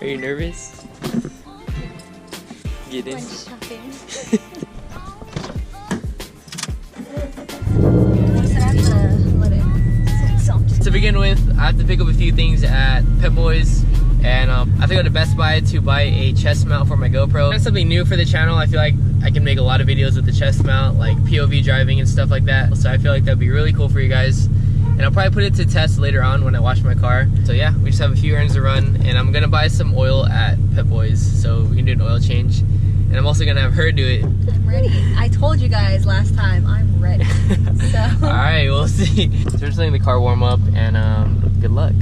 you nervous? Get in. To begin with, I have to pick up a few things at Pep Boys, and I have to go to Best Buy to buy a chest mount for my GoPro. That's something new for the channel. I feel like I can make a lot of videos with the chest mount, like POV driving and stuff like that. So I feel like that'd be really cool for you guys. And I'll probably put it to test later on when I wash my car. So yeah, we just have a few errands to run, and I'm gonna buy some oil at Pep Boys so we can do an oil change. And I'm also gonna have her do it. I'm ready. I told you guys last time, I'm ready. So. Alright, we'll see. So we're just letting the car warm up, and good luck.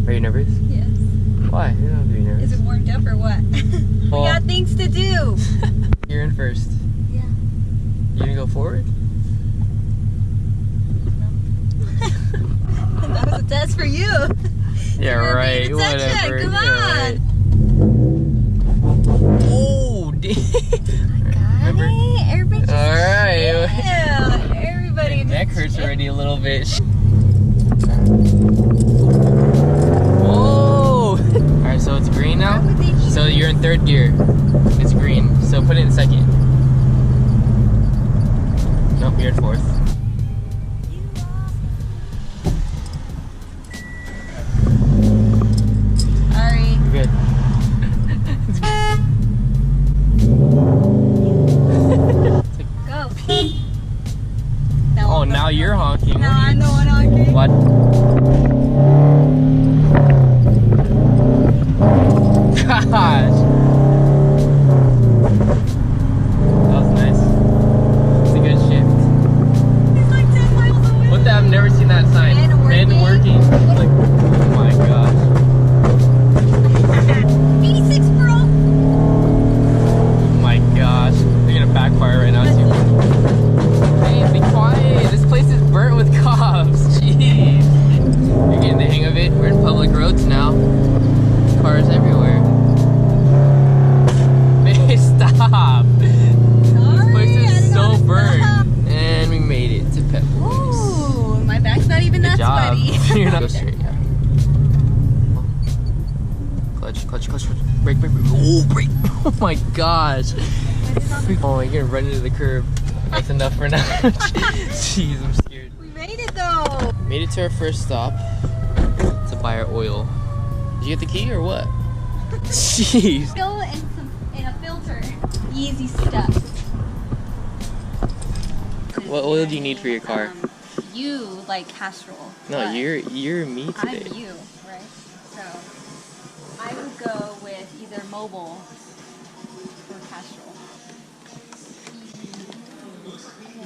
Are you nervous? Yes. Why? You don't have to be nervous. Is it warmed up or what? Well, we got things to do. You're in first. Yeah. You gonna go forward? That was a test for you. Yeah, right. Whatever. Come on. Yeah, right. Oh, damn. I got it. Everybody just Alright. chill. Everybody My just neck hurts chill. already a little bit. Whoa! Alright, so it's green now. So you're in third gear. It's green. So put it in second. Nope, you're in fourth. Sorry. You're good. Go. Oh, now you're honking. No, I'm the one honking. What? Gosh. That was nice. It's a good shift. He's like 10 miles away. What the? I've never seen that sign. Men working. Like, oh my gosh. 86, bro. Oh my gosh. They're gonna backfire right now too. Hey, be quiet. This place is burnt with cops. Jeez. You're getting the hang of it. We're in public roads now. Cars everywhere. Hey, stop. This place is so burnt. And we made it to Pep Boys. Ooh, my back's not even that Good job. sweaty. You're not go straight, yeah. Clutch, clutch, clutch, clutch. Brake, brake, brake. Oh, brake. Oh my gosh. Oh, you're gonna run into the curb. That's enough for now. Jeez, I'm scared. We made it though. Made it to our first stop to buy our oil. Did you get the key or what? Jeez. Fill in a filter. Easy stuff. What oil do you need for your car? You like Castrol. No, but you're me today. I'm you, right? So I would go with either Mobile or Castrol.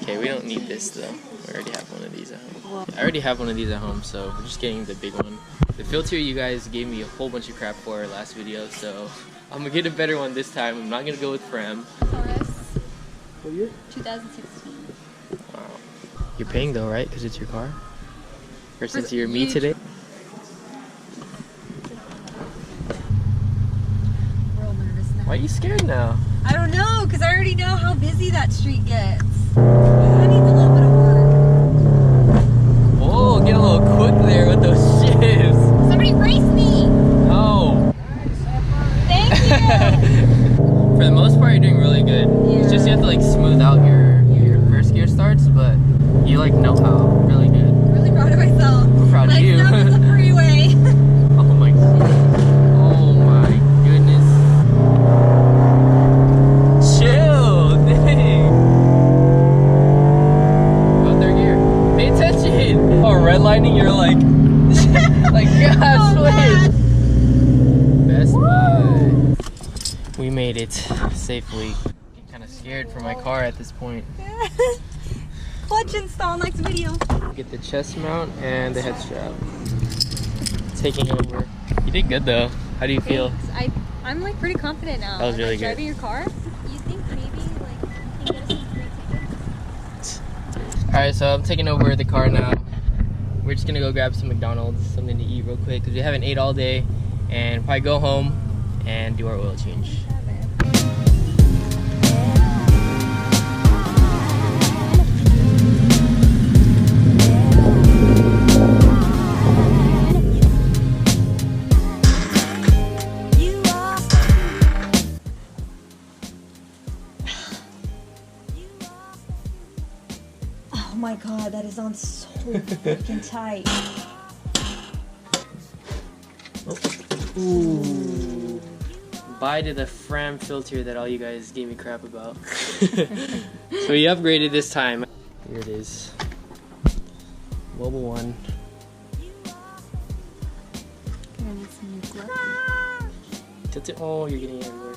Okay, we don't need this though. We already have one of these at home. I already have one of these at home, so we're just getting the big one. The filter you guys gave me a whole bunch of crap for last video, so I'm gonna get a better one this time. I'm not gonna go with FRS. FRS. What year? 2016. Wow. You're paying though, right? Because it's your car? Or since you're me you- today? Real nervous now. Why are you scared now? I don't know, because I already know how busy that street gets. I need a little bit of work. Whoa, get a little quick there with those shifts. Somebody race me! Oh. Thank you! For the most part, you're doing really good. Yeah. It's just you have to like smooth out your first gear starts, but you like know how. Really good. Really proud of myself. I'm proud of you. Like, that was a freeway. Oh my Oh my goodness. Chill, dang. Go third gear. Pay attention. Oh, redlining, you're like, like gosh, wait. Best Buy. We made it safely. I'm kind of scared for my car at this point. Clutch install next video. Get the chest mount and the head strap. Taking over. You did good though. How do you feel? Thanks. I'm like pretty confident now. That was really good. Driving your car? You think maybe like you can get us some free tickets? Alright, so I'm taking over the car now. We're just gonna go grab some McDonald's, something to eat real quick because we haven't ate all day, and probably go home and do our oil change. Oh my god, that is on so freaking tight. Ooh. Bye to the Fram filter that all you guys gave me crap about. So we upgraded this time. Here it is. Mobile 1. Gonna need some new gloves. Tilt it. Oh, you're getting it everywhere.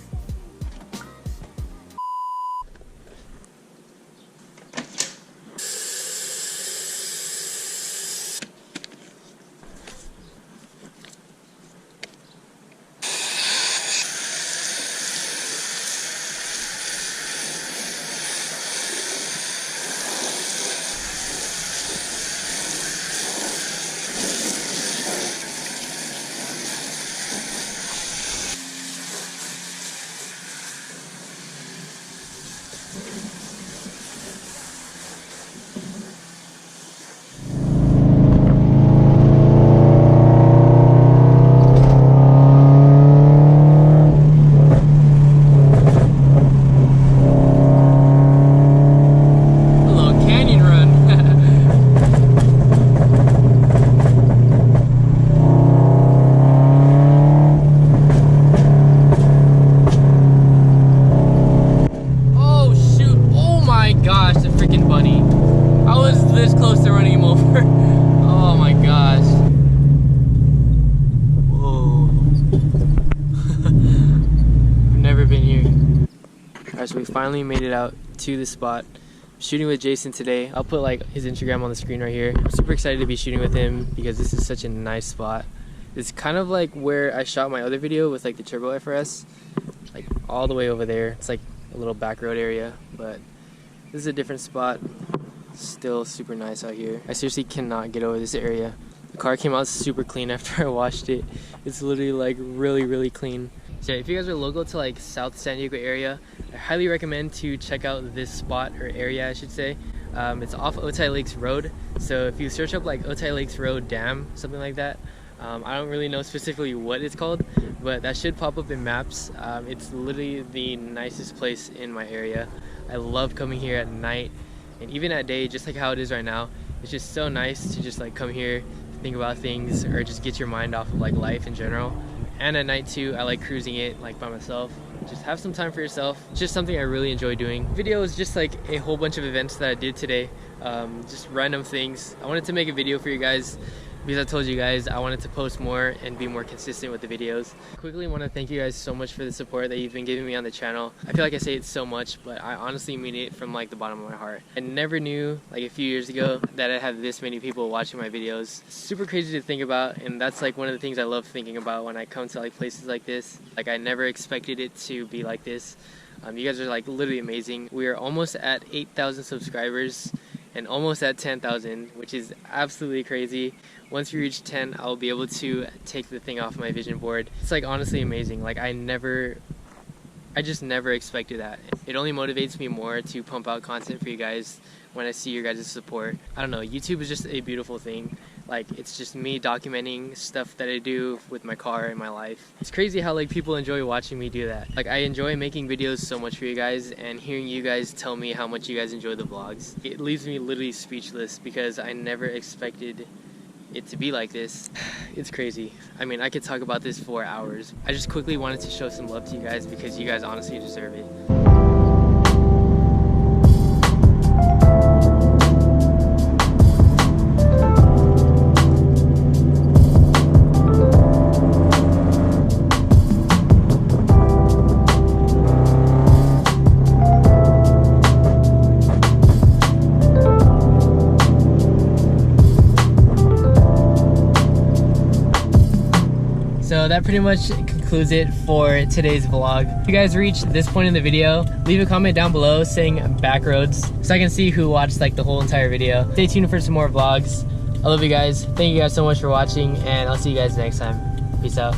So we finally made it out to the spot. Shooting with Jason today. I'll put like his Instagram on the screen right here. I'm super excited to be shooting with him because this is such a nice spot. It's kind of like where I shot my other video with like the turbo FRS, like all the way over there. It's like a little back road area, but this is a different spot. Still super nice out here. I seriously cannot get over this area. The car came out super clean after I washed it. It's literally like really clean. So yeah, if you guys are local to like South San Diego area, I highly recommend to check out this spot, or area I should say. It's off Otay Lakes Road. So if you search up like Otay Lakes Road Dam, something like that, I don't really know specifically what it's called, but that should pop up in maps. It's literally the nicest place in my area. I love coming here at night and even at day, just like how it is right now. It's just so nice to just like come here, think about things, or just get your mind off of like life in general. And at night too, I like cruising it like by myself. Just have some time for yourself. It's just something I really enjoy doing. Video is just like a whole bunch of events that I did today. Just random things. I wanted to make a video for you guys because I told you guys I wanted to post more and be more consistent with the videos. Quickly want to thank you guys so much for the support that you've been giving me on the channel. I feel like I say it so much, but I honestly mean it from like the bottom of my heart. I never knew like a few years ago that I'd have this many people watching my videos. Super crazy to think about, and that's like one of the things I love thinking about when I come to like places like this. Like I never expected it to be like this. You guys are like literally amazing. We are almost at 8,000 subscribers and almost at 10,000, which is absolutely crazy. Once we reach 10, I'll be able to take the thing off my vision board. It's like honestly amazing. Like I just never expected that. It only motivates me more to pump out content for you guys when I see your guys' support. I don't know, YouTube is just a beautiful thing. Like it's just me documenting stuff that I do with my car and my life. It's crazy how like people enjoy watching me do that. Like I enjoy making videos so much for you guys, and hearing you guys tell me how much you guys enjoy the vlogs. It leaves me literally speechless because I never expected it to be like this. It's crazy. I mean, I could talk about this for hours. I just quickly wanted to show some love to you guys because you guys honestly deserve it. So that pretty much concludes it for today's vlog. If you guys reached this point in the video, leave a comment down below saying backroads so I can see who watched like the whole entire video. Stay tuned for some more vlogs. I love you guys. Thank you guys so much for watching, and I'll see you guys next time. Peace out.